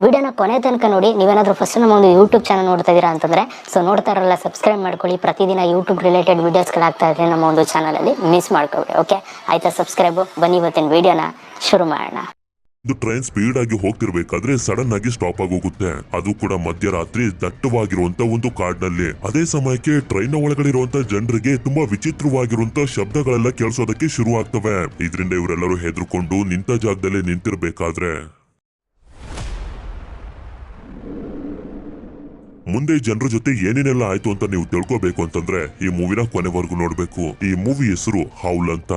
ವಿಡಿಯೋನ ಕೊನೆ ತನಕ ನೋಡಿ. ನೀವೇನಾದ್ರೂ ಫಸ್ಟ್ ನಮ್ಮ ಒಂದು ಯೂಟ್ಯೂಬ್ ಚಾನಲ್ ನೋಡ್ತಾ ಇದೀರಾ ಅಂತಂದ್ರೆ ನೋಡ್ತಾ ಇರಲ್ಲ ಸಬ್ಸ್ಕ್ರೈಬ್ ಮಾಡ್ಕೊಳ್ಳಿ. ಪ್ರತಿದಿನ ಯೂಟ್ಯೂಬ್ ರಿಲೇಟೆಡ್ ವಿಡಿಯೋಸ್ಗಳಾಗ್ತಾ ಇದೆ ನಮ್ಮ ಒಂದು ಚಾನಲಲ್ಲಿ, ಮಿಸ್ ಮಾಡ್ಕೊಬೇಡಿ. ಓಕೆ ಆಯ್ತಾ? ಸಬ್ಸ್ಕ್ರೈಬ್. ಬನ್ನಿ ಇವತ್ತಿನ ವಿಡಿಯೋನ ಶುರು ಮಾಡೋಣ. ಇದು ಟ್ರೈನ್ ಸ್ಪೀಡ್ ಆಗಿ ಹೋಗ್ತಿರ್ಬೇಕಾದ್ರೆ ಸಡನ್ ಆಗಿ ಸ್ಟಾಪ್ ಆಗಿ ಹೋಗುತ್ತೆ. ಅದು ಕೂಡ ಮಧ್ಯರಾತ್ರಿ ದಟ್ಟವಾಗಿರುವಂತ ಒಂದು ಕಾಡ್ನಲ್ಲಿ. ಅದೇ ಸಮಯಕ್ಕೆ ಟ್ರೈನ್ ಒಳಗಡೆ ಇರುವಂತ ಜನರಿಗೆ ತುಂಬಾ ವಿಚಿತ್ರವಾಗಿರುವಂತ ಶಬ್ದಗಳೆಲ್ಲ ಕೇಳಿಸೋದಕ್ಕೆ ಶುರು ಆಗ್ತವೆ. ಇದರಿಂದ ಇವರೆಲ್ಲರೂ ಹೆದರ್ಕೊಂಡು ನಿಂತ ಜಾಗದಲ್ಲೇ ನಿಂತಿರ್ಬೇಕಾದ್ರೆ ಮುಂದೆ ಜನರ ಜೊತೆ ಏನೇನೆಲ್ಲ ಆಯ್ತು ಅಂತ ನೀವು ತಿಳ್ಕೋಬೇಕು ಅಂತಂದ್ರೆ ಈ ಮೂವಿನ ಕೊನೆವರೆಗೂ ನೋಡ್ಬೇಕು. ಈ ಮೂವಿ ಹೆಸರು ಹೌಲ್ ಅಂತ.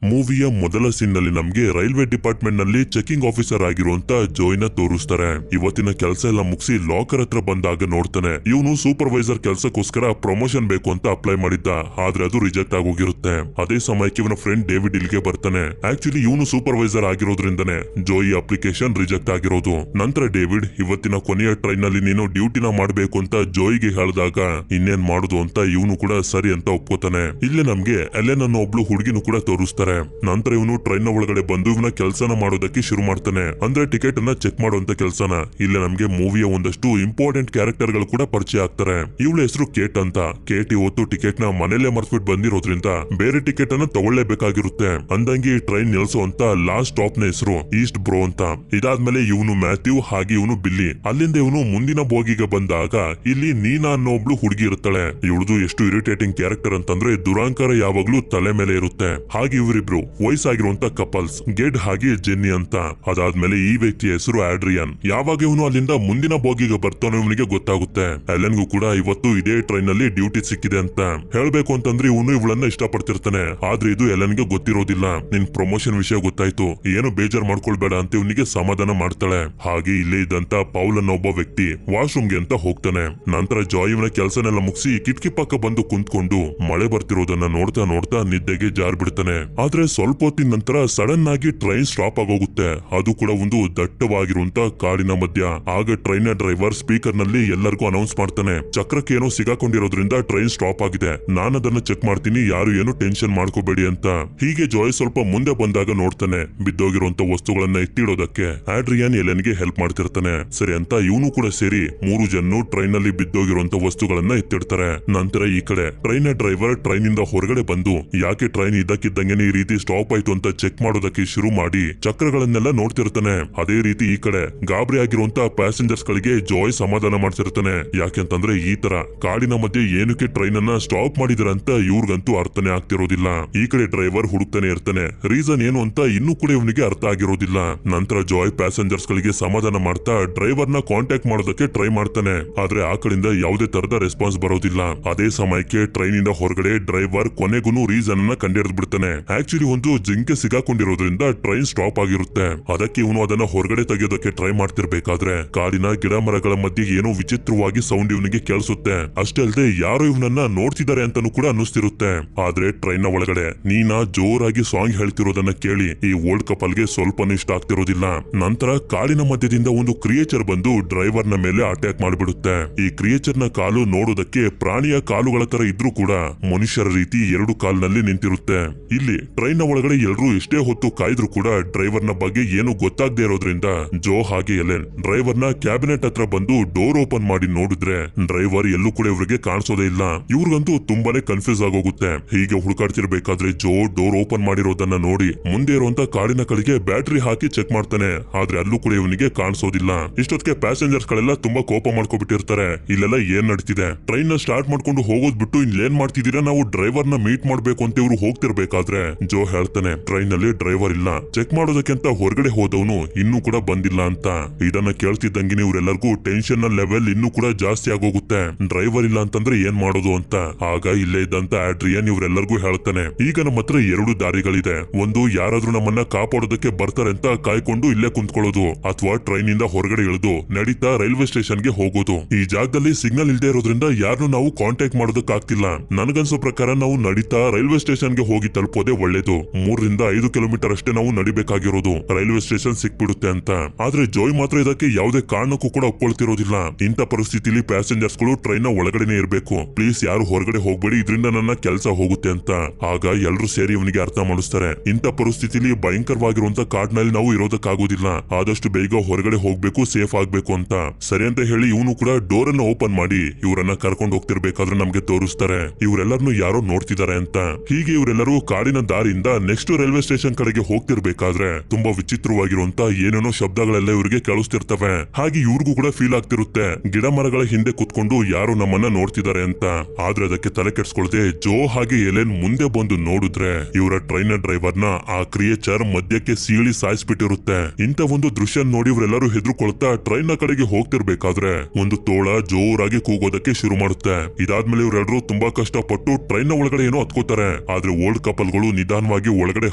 ಮೂವಿಯ ಮೊದಲ ಸೀನ್ ನಲ್ಲಿ ನಮ್ಗೆ ರೈಲ್ವೆ ಡಿಪಾರ್ಟ್ಮೆಂಟ್ ನಲ್ಲಿ ಚೆಕಿಂಗ್ ಆಫೀಸರ್ ಆಗಿರುವಂತ ಜೋಯ್ನ ತೋರಿಸ್ತಾರೆ. ಇವತ್ತಿನ ಕೆಲಸ ಎಲ್ಲ ಮುಗಿಸಿ ಲಾಕರ್ ಹತ್ರ ಬಂದಾಗ ನೋಡ್ತಾನೆ ಇವನು ಸೂಪರ್ವೈಸರ್ ಕೆಲಸಕ್ಕೋಸ್ಕರ ಪ್ರಮೋಷನ್ ಬೇಕು ಅಂತ ಅಪ್ಲೈ ಮಾಡಿದ್ದ. ಆದ್ರೆ ಅದು ರಿಜೆಕ್ಟ್ ಆಗೋಗಿರುತ್ತೆ. ಅದೇ ಸಮಯಕ್ಕೆ ಇವನ ಫ್ರೆಂಡ್ ಡೇವಿಡ್ ಇಲ್ಲಿಗೆ ಬರ್ತಾನೆ. ಆಕ್ಚುಲಿ ಇವನು ಸೂಪರ್ವೈಸರ್ ಆಗಿರೋದ್ರಿಂದನೇ ಜೋಯಿ ಅಪ್ಲಿಕೇಶನ್ ರಿಜೆಕ್ಟ್ ಆಗಿರೋದು. ನಂತರ ಡೇವಿಡ್ ಇವತ್ತಿನ ಕೊನೆಯ ಟ್ರೈನ್ ನಲ್ಲಿ ನೀನು ಡ್ಯೂಟಿನ ಮಾಡ್ಬೇಕು ಅಂತ ಜೋಯಿಗೆ ಹೇಳಿದಾಗ ಇನ್ನೇನ್ ಮಾಡುದು ಅಂತ ಇವನು ಕೂಡ ಸರಿ ಅಂತ ಒಪ್ಕೋತಾನೆ. ಇಲ್ಲೇ ನಮ್ಗೆ ಎಲೆನ್ ಅನ್ನೋ ಒಬ್ಳು ಹುಡುಗಿನೂ ಕೂಡ ತೋರಿಸ್ತಾರೆ. ನಂತರ ಇವನು ಟ್ರೈನ್ ಒಳಗಡೆ ಬಂದು ಇವನ ಕೆಲಸನ ಮಾಡೋದಕ್ಕೆ ಶುರು ಮಾಡ್ತಾನೆ. ಅಂದ್ರೆ ಟಿಕೆಟ್ ಅನ್ನ ಚೆಕ್ ಮಾಡುವಂತ ಕೆಲಸನ. ಇಲ್ಲಿ ನಮ್ಗೆ ಮೂವಿಯ ಒಂದಷ್ಟು ಇಂಪಾರ್ಟೆಂಟ್ ಕ್ಯಾರೆಕ್ಟರ್ ಗಳು ಕೂಡ ಪರಿಚಯ ಆಗ್ತಾರೆ. ಇವಳ ಹೆಸರು ಕೇಟ್ ಅಂತ. ಕೇಟ್ ಇವತ್ತು ಟಿಕೆಟ್ ನ ಮನೇಲೆ ಮರ್ಸ್ಬಿಟ್ಟು ಬಂದಿರೋದ್ರಿಂದ ಬೇರೆ ಟಿಕೆಟ್ ಅನ್ನ ತಗೊಳ್ಳೇಬೇಕಾಗಿರುತ್ತೆ. ಅಂದಂಗೆ ಈ ಟ್ರೈನ್ ನಿಲ್ಸುವಂತ ಲಾಸ್ಟ್ ಸ್ಟಾಪ್ ನ ಹೆಸರು ಈಸ್ಟ್ ಬ್ರೋ ಅಂತ. ಇದಾದ್ಮೇಲೆ ಇವನು ಮ್ಯಾಥ್ಯೂ ಹಾಗೆ ಇವನು ಬಿಲ್ಲಿ. ಅಲ್ಲಿಂದ ಇವನು ಮುಂದಿನ ಬೋಗಿಗೆ ಬಂದಾಗ ಇಲ್ಲಿ ನೀನಾ ಅನ್ನೋ ಒಬ್ಳು ಹುಡುಗಿ ಇರ್ತಾಳೆ. ಇವಳದು ಎಷ್ಟು ಇರಿಟೇಟಿಂಗ್ ಕ್ಯಾರೆಕ್ಟರ್ ಅಂತಂದ್ರೆ ದುರಾಂಕಾರ ಯಾವಾಗ್ಲೂ ತಲೆ ಮೇಲೆ ಇರುತ್ತೆ. ಹಾಗೆ ಇವರಿಬ್ರು ವಯಸ್ಸಾಗಿರುವಂತ ಕಪಲ್ಸ್, ಗೆಡ್ ಹಾಗೆ ಜೆನ್ನಿ ಅಂತ. ಅದಾದ್ಮೇಲೆ ಈ ವ್ಯಕ್ತಿಯ ಹೆಸರು ಆಡ್ರಿಯನ್. ಯಾವಾಗ ಇವನು ಅಲ್ಲಿಂದ ಮುಂದಿನ ಬೋಗಿಗೆ ಬರ್ತಾನೋ ಇವನಿಗೆ ಗೊತ್ತಾಗುತ್ತೆ ಎಲೆನ್ಗೂ ಕೂಡ ಇವತ್ತು ಇದೇ ಟ್ರೈನ್ ನಲ್ಲಿ ಡ್ಯೂಟಿ ಸಿಕ್ಕಿದೆ ಅಂತ. ಹೇಳ್ಬೇಕು ಅಂತಂದ್ರೆ ಇವನು ಇವಳನ್ನ ಇಷ್ಟಪಡ್ತಿರ್ತಾನೆ. ಆದ್ರೆ ಇದು ಎಲೆನ್ಗೆ ಗೊತ್ತಿರೋದಿಲ್ಲ. ನಿನ್ ಪ್ರಮೋಷನ್ ವಿಷಯ ಗೊತ್ತಾಯ್ತು, ಏನು ಬೇಜಾರ್ ಮಾಡ್ಕೊಳ್ಬೇಡ ಅಂತ ಇವನಿಗೆ ಸಮಾಧಾನ ಮಾಡ್ತಾಳೆ. ಹಾಗೆ ಇಲ್ಲೇ ಇದ್ದಂತ ಪೌಲ್ ಅನ್ನೋ ಒಬ್ಬ ವ್ಯಕ್ತಿ ವಾಶ್ರೂಮ್ಗೆ ಅಂತ ಹೋಗ್ತಾನೆ. ನಂತರ ಜಾಯ್ ಇವನ ಕೆಲಸನೆಲ್ಲ ಮುಗಿಸಿ ಕಿಟಕಿ ಪಕ್ಕ ಬಂದು ಕುಂತ್ಕೊಂಡು ಮಳೆ ಬರ್ತಿರೋದನ್ನ ನೋಡ್ತಾ ನೋಡ್ತಾ ನಿದ್ದೆಗೆ ಜಾರ್ ಬಿಡ್ತಾನೆ. ಆದ್ರೆ ಸ್ವಲ್ಪ ಹೊತ್ತಿನ ನಂತರ ಸಡನ್ ಆಗಿ ಟ್ರೈನ್ ಸ್ಟಾಪ್ ಆಗೋಗುತ್ತೆ. ಅದು ಕೂಡ ಒಂದು ದಟ್ಟವಾಗಿರುವಂತ ಕಾಡಿನ ಮಧ್ಯ. ಆಗ ಟ್ರೈನ್ ಡ್ರೈವರ್ ಸ್ಪೀಕರ್ ನಲ್ಲಿ ಎಲ್ಲರಿಗೂ ಅನೌನ್ಸ್ ಮಾಡ್ತಾನೆ, ಚಕ್ರಕ್ಕೆ ಏನೋ ಸಿಗಾಕೊಂಡಿರೋದ್ರಿಂದ ಟ್ರೈನ್ ಸ್ಟಾಪ್ ಆಗಿದೆ, ನಾನು ಅದನ್ನ ಚೆಕ್ ಮಾಡ್ತೀನಿ, ಯಾರು ಏನು ಟೆನ್ಷನ್ ಮಾಡ್ಕೋಬೇಡಿ ಅಂತ. ಹೀಗೆ ಜಾಯ್ ಸ್ವಲ್ಪ ಮುಂದೆ ಬಂದಾಗ ನೋಡ್ತಾನೆ ಬಿದ್ದೋಗಿರುವಂತ ವಸ್ತುಗಳನ್ನ ಎತ್ತಿಡೋದಕ್ಕೆ ಆಡ್ರಿಯನ್ ಎಲೆನ್ಗೆ ಹೆಲ್ಪ್ ಮಾಡ್ತಿರ್ತಾನೆ. ಸರಿ ಅಂತ ಇವನು ಕೂಡ ಸೇರಿ 3 ಜನ ಟ್ರೈನ್ ನಲ್ಲಿ ಬಿದ್ದೋಗಿರುವಂತ ವಸ್ತುಗಳನ್ನ ಎತ್ತಿಡ್ತಾರೆ. ನಂತರ ಈ ಕಡೆ ಟ್ರೈನ್ ಡ್ರೈವರ್ ಟ್ರೈನ್ ಇಂದ ಹೊರಗಡೆ ಬಂದು ಯಾಕೆ ಟ್ರೈನ್ ಇದ್ದಕ್ಕಿದ್ದಂಗೆ ಈ ರೀತಿ ಸ್ಟಾಪ್ ಆಯ್ತು ಅಂತ ಚೆಕ್ ಮಾಡೋದಕ್ಕೆ ಶುರು ಮಾಡಿ ಚಕ್ರಗಳನ್ನೆಲ್ಲ ನೋಡ್ತಿರ್ತಾನೆ. ಅದೇ ರೀತಿ ಈ ಕಡೆ ಗಾಬರಿ ಆಗಿರುವಂತ ಪ್ಯಾಸೆಂಜರ್ಸ್ ಗಳಿಗೆ ಜಾಯ್ ಸಮಾಧಾನ ಮಾಡ್ತಿರ್ತಾನೆ. ಯಾಕೆಂತಂದ್ರೆ ಈ ತರ ಕಾಡಿನ ಮಧ್ಯೆ ಏನಕ್ಕೆ ಟ್ರೈನ್ ಅನ್ನ ಸ್ಟಾಪ್ ಮಾಡಿದ್ರ ಅಂತ ಇವ್ರಿಗಂತೂ ಅರ್ಥನೇ ಆಗ್ತಿರೋದಿಲ್ಲ. ಈ ಕಡೆ ಡ್ರೈವರ್ ಹುಡುಕ್ತಾನೆ ಇರ್ತಾನೆ, ರೀಸನ್ ಏನು ಅಂತ ಇನ್ನೂ ಕೂಡ ಇವನಿಗೆ ಅರ್ಥ ಆಗಿರೋದಿಲ್ಲ. ನಂತರ ಜಾಯ್ ಪ್ಯಾಸೆಂಜರ್ಸ್ ಗಳಿಗೆ ಸಮಾಧಾನ ಮಾಡ್ತಾ ಡ್ರೈವರ್ ನ ಕಾಂಟ್ಯಾಕ್ಟ್ ಮಾಡೋದಕ್ಕೆ ಟ್ರೈ ಮಾಡ್ತಾನೆ. ಆದ್ರೆ ಆ ಕಡೆಯಿಂದ ಯಾವುದೇ ತರದ ರೆಸ್ಪಾನ್ಸ್ ಬರೋದಿಲ್ಲ. ಅದೇ ಸಮಯಕ್ಕೆ ಟ್ರೈನ್ ಇಂದ ಹೊರಗಡೆ ಡ್ರೈವರ್ ಕೊನೆಗೂ ರೀಸನ್ ಅನ್ನ ಕಂಡಿಡಿದ್ ಬಿಡ್ತಾನೆ. ಆಕ್ಚುಲಿ ಒಂದು ಜಿಂಕೆ ಸಿಗಾಕೊಂಡಿರೋದ್ರಿಂದ ಟ್ರೈನ್ ಸ್ಟಾಪ್ ಆಗಿರುತ್ತೆ. ಅದಕ್ಕೆ ಇವನು ಅದನ್ನ ಹೊರಗಡೆ ತೆಗೆಯೋದಕ್ಕೆ ಟ್ರೈ ಮಾಡ್ತಿರ್ಬೇಕಾದ್ರೆ ಕಾಡಿನ ಗಿಡ ಮರಗಳ ಮಧ್ಯೆ ಏನೋ ವಿಚಿತ್ರವಾಗಿ ಸೌಂಡ್ ಇವನಿಗೆ ಕೇಳಿಸುತ್ತೆ. ಅಷ್ಟೇ ಅಲ್ಲದೆ ಯಾರೋ ಇವನನ್ನ ನೋಡ್ತಿದ್ದಾರೆ ಅಂತಾನೂ ಕೂಡ ಅನ್ನಿಸ್ತಿರುತ್ತೆ. ಆದ್ರೆ ಟ್ರೈನ್ ನ ಒಳಗಡೆ ನೀನಾ ಜೋರಾಗಿ ಸಾಂಗ್ ಹೇಳ್ತಿರೋದನ್ನ ಕೇಳಿ ಈ ಓಲ್ಡ್ ಕಪಲ್ ಗೆ ಸ್ವಲ್ಪನೂ ಇಷ್ಟ ಆಗ್ತಿರೋದಿಲ್ಲ. ನಂತರ ಕಾಡಿನ ಮಧ್ಯದಿಂದ ಒಂದು ಕ್ರಿಯೇಚರ್ ಬಂದು ಡ್ರೈವರ್ ನ ಮೇಲೆ ಅಟ್ಯಾಕ್ ಮಾಡಿಬಿಡುತ್ತೆ. ಈ ಕ್ರಿಯೇಚರ್ ನ ಕಾಲು ನೋಡೋದಕ್ಕೆ ಪ್ರಾಣಿಯ ಕಾಲುಗಳ ತರ ಇದ್ರೂ ಕೂಡ ಮನುಷ್ಯರ ರೀತಿ 2 ಕಾಲಿನಲ್ಲಿ ನಿಂತಿರುತ್ತೆ. ಇಲ್ಲಿ ಟ್ರೈನ್ ನ ಒಳಗಡೆ ಎಲ್ಲರೂ ಎಷ್ಟೇ ಹೊತ್ತು ಕಾಯ್ದ್ರು ಕೂಡ ಡ್ರೈವರ್ ನ ಬಗ್ಗೆ ಏನು ಗೊತ್ತಾಗದೆ ಇರೋದ್ರಿಂದ ಜೋ ಹಾಗೆ ಎಲೆನ್ ಡ್ರೈವರ್ ನ ಕ್ಯಾಬಿನೆಟ್ ಹತ್ರ ಬಂದು ಡೋರ್ ಓಪನ್ ಮಾಡಿ ನೋಡಿದ್ರೆ ಡ್ರೈವರ್ ಎಲ್ಲೂ ಕೂಡ ಇವ್ರಿಗೆ ಕಾಣಿಸೋದೇ ಇಲ್ಲ. ಇವ್ರಿಗಂತೂ ತುಂಬಾನೇ ಕನ್ಫ್ಯೂಸ್ ಆಗೋಗುತ್ತೆ. ಹೀಗೆ ಹುಡುಕಾಡ್ತಿರ್ಬೇಕಾದ್ರೆ ಜೋ ಡೋರ್ ಓಪನ್ ಮಾಡಿರೋದನ್ನ ನೋಡಿ ಮುಂದೆ ಇರುವಂತ ಕಾಡಿನ ಕಡೆಗೆ ಬ್ಯಾಟರಿ ಹಾಕಿ ಚೆಕ್ ಮಾಡ್ತಾನೆ. ಆದ್ರೆ ಅಲ್ಲೂ ಕೂಡ ಇವನಿಗೆ ಕಾಣಿಸೋದಿಲ್ಲ. ಇಷ್ಟೊತ್ತಿಗೆ ಪ್ಯಾಸೆಂಜರ್ಸ್ ಗಳೆಲ್ಲ ತುಂಬಾ ಕೋಪ ಮಾಡ್ಕೊಬಿಟ್ಟಿರ್ತಾರೆ. ಇಲ್ಲೆಲ್ಲ ಏನ್ ನಡೀತಿದೆ, ಟ್ರೈನ್ ನ ಸ್ಟಾರ್ಟ್ ಮಾಡ್ಕೊಂಡು ಹೋಗೋದ್ ಬಿಟ್ಟು ಇಲ್ಲೇನ್ ಮಾಡ್ತಿದೀರಾ, ನಾವು ಡ್ರೈವರ್ ನ ಮೀಟ್ ಮಾಡ್ಬೇಕು ಅಂತ ಇವ್ರು ಹೋಗ್ತಿರ್ಬೇಕಾದ್ರೆ ಜೋ ಹೇಳ್ತಾನೆ ಟ್ರೈನ್ ನಲ್ಲಿ ಡ್ರೈವರ್ ಇಲ್ಲ, ಚೆಕ್ ಮಾಡೋದಕ್ಕೆ ಅಂತ ಹೊರಗಡೆ ಹೋದವನು ಇನ್ನೂ ಕೂಡ ಬಂದಿಲ್ಲ ಅಂತ. ಇದನ್ನ ಕೇಳ್ತಿದ್ದಂಗೆ ಇವರೆಲ್ಲರಿಗೂ ಟೆನ್ಷನ್ ನ ಲೆವೆಲ್ ಇನ್ನೂ ಕೂಡ ಜಾಸ್ತಿ ಆಗೋಗುತ್ತೆ. ಡ್ರೈವರ್ ಇಲ್ಲ ಅಂತಂದ್ರೆ ಏನ್ ಮಾಡೋದು ಅಂತ. ಆಗ ಇಲ್ಲೇ ಇದ್ದಂತ ಆಡ್ರಿಯನ್ ಇವರೆಲ್ಲರಿಗೂ ಹೇಳ್ತಾನೆ, ಈಗ ನಮ್ಮ ಹತ್ರ 2 ದಾರಿಗಳಿದೆ. ಒಂದು, ಯಾರಾದ್ರೂ ನಮ್ಮನ್ನ ಕಾಪಾಡೋದಕ್ಕೆ ಬರ್ತಾರೆ ಅಂತ ಕಾಯ್ಕೊಂಡು ಇಲ್ಲೇ ಕುಂತ್ಕೊಳ್ಳೋದು, ಅಥವಾ ಟ್ರೈನ್ ಇಂದ ಹೊರಗಡೆ ಇಳಿದು ನಡೀತಾ ರೈಲ್ವೆ ಸ್ಟೇಷನ್ ಗೆ ಹೋಗೋದು. ಈ ಜಾಗದಲ್ಲಿ ಸಿಗ್ನಲ್ ಇಲ್ಲದೆ ಇರೋದ್ರಿಂದ ಯಾರನ್ನು ನಾವು ಕಾಂಟ್ಯಾಕ್ಟ್ ಮಾಡೋದಕ್ಕೆ ಆಗ್ತಿಲ್ಲ. ನನಗನ್ಸೋ ಪ್ರಕಾರ ನಾವು ನಡೀತಾ ರೈಲ್ವೆ ಸ್ಟೇಷನ್ ಗೆ ಹೋಗಿ ತಲುಪೋದೇ ಒಳ್ಳೆ ಒಳ್ಳೇದು, 3 ರಿಂದ 5 ಕಿಲೋಮೀಟರ್ ಅಷ್ಟೇ ನಾವು ನಡಿಬೇಕಾಗಿರೋದು, ರೈಲ್ವೆ ಸ್ಟೇಷನ್ ಸಿಕ್ಬಿಡುತ್ತೆ ಅಂತ. ಆದ್ರೆ ಜೋಯ್ ಮಾತ್ರ ಇದಕ್ಕೆ ಯಾವುದೇ ಕಾರಣಕ್ಕೂ ಕೂಡ ಒಪ್ಕೊಳ್ತಿರೋದಿಲ್ಲ. ಇಂಥ ಪರಿಸ್ಥಿತಿಲಿ ಪ್ಯಾಸೆಂಜರ್ಸ್ ಗಳು ಟ್ರೈನ್ ನ ಒಳಗಡೆನೆ ಇರಬೇಕು, ಪ್ಲೀಸ್ ಯಾರು ಹೊರಗಡೆ ಹೋಗ್ಬೇಡಿ, ಇದರಿಂದ ನನ್ನ ಕೆಲಸ ಹೋಗುತ್ತೆ ಅಂತ. ಆಗ ಎಲ್ಲರೂ ಸೇರಿ ಇವನಿಗೆ ಅರ್ಥ ಮಾಡಿಸ್ತಾರೆ, ಇಂಥ ಪರಿಸ್ಥಿತಿಲಿ ಭಯಂಕರವಾಗಿರುವಂತ ಕಾಡ್ನಲ್ಲಿ ನಾವು ಇರೋದಕ್ಕಾಗೋದಿಲ್ಲ, ಆದಷ್ಟು ಬೇಗ ಹೊರಗಡೆ ಹೋಗ್ಬೇಕು, ಸೇಫ್ ಆಗ್ಬೇಕು ಅಂತ. ಸರಿ ಅಂತ ಹೇಳಿ ಇವನು ಕೂಡ ಡೋರ್ ಅನ್ನ ಓಪನ್ ಮಾಡಿ ಇವರನ್ನ ಕರ್ಕೊಂಡು ಹೋಗ್ತಿರ್ಬೇಕಾದ್ರೆ ನಮ್ಗೆ ತೋರಿಸ್ತಾರೆ ಇವರೆಲ್ಲರನ್ನು ಯಾರೋ ನೋಡ್ತಿದ್ದಾರೆ ಅಂತ. ಹೀಗೆ ಇವರೆಲ್ಲರೂ ಕಾಡಿನ ದಾರಿಯಿಂದ ನೆಕ್ಸ್ಟ್ ರೈಲ್ವೆ ಸ್ಟೇಷನ್ ಕಡೆಗೆ ಹೋಗ್ತಿರ್ಬೇಕಾದ್ರೆ ತುಂಬಾ ವಿಚಿತ್ರವಾಗಿರುವಂತ ಏನೇನೋ ಶಬ್ದಗಳೆಲ್ಲ ಇವ್ರಿಗೆ ಕೇಳಿಸ್ತಿರ್ತವೆ. ಹಾಗೆ ಇವ್ರಿಗೂ ಕೂಡ ಫೀಲ್ ಆಗ್ತಿರುತ್ತೆ, ಗಿಡ ಮರಗಳ ಹಿಂದೆ ಕುತ್ಕೊಂಡು ಯಾರು ನಮ್ಮನ್ನ ನೋಡ್ತಿದ್ದಾರೆ ಅಂತ. ಆದ್ರೆ ಅದಕ್ಕೆ ತಲೆ ಕೆಡ್ಸ್ಕೊಳ್ದೆ ಜೋ ಹಾಗೆ ಎಲೆನ್ ಮುಂದೆ ಬಂದು ನೋಡಿದ್ರೆ ಇವರ ಟ್ರೈನ್ ಡ್ರೈವರ್ ನ ಆ ಕ್ರಿಯೇಚರ್ ಮಧ್ಯಕ್ಕೆ ಸೀಳಿ ಸಾಯಿಸ್ಬಿಟ್ಟಿರುತ್ತೆ. ಇಂತ ಒಂದು ದೃಶ್ಯ ನೋಡಿ ಇವರೆಲ್ಲರೂ ಹೆದರ್ಕೊಳ್ತಾ ಟ್ರೈನ್ ನ ಕಡೆಗೆ ಹೋಗ್ತಿರ್ಬೇಕಾದ್ರೆ ಒಂದು ತೋಳ ಜೋರಾಗಿ ಕೂಗೋದಕ್ಕೆ ಶುರು ಮಾಡುತ್ತೆ. ಇದಾದ್ಮೇಲೆ ಇವರೆಲ್ಲರೂ ತುಂಬಾ ಕಷ್ಟಪಟ್ಟು ಟ್ರೈನ್ ನ ಒಳಗಡೆ ಏನೋ ಹತ್ಕೋತಾರೆ. ಆದ್ರೆ ಓಲ್ಡ್ ಕಪಲ್ಗಳು ನಿಧಾನವಾಗಿ ಒಳಗಡೆ